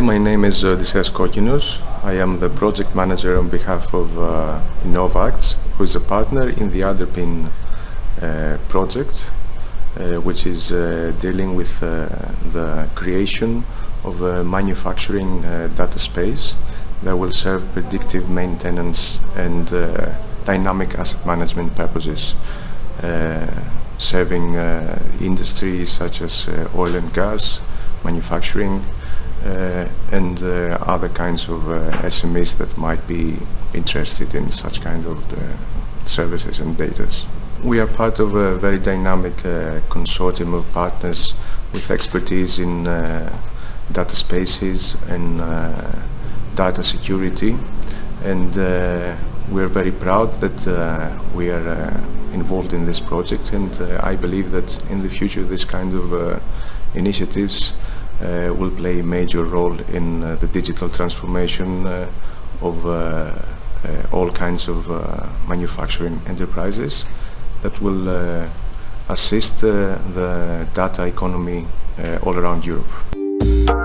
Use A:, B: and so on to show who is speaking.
A: my name is Odysseas Kokkinos. I am the project manager on behalf of Innov-Acts, who is a partner in the UNDERPIN project, which is dealing with the creation of a manufacturing dataspace that will serve predictive maintenance and dynamic asset management purposes, serving industries such as oil and gas, manufacturing, and other kinds of SMEs that might be interested in such kind of services and data. We are part of a very dynamic consortium of partners with expertise in data spaces and data security, and we're very proud that we are involved in this project, and I believe that in the future this kind of initiatives will play a major role in the digital transformation of all kinds of manufacturing enterprises that will assist the data economy all around Europe.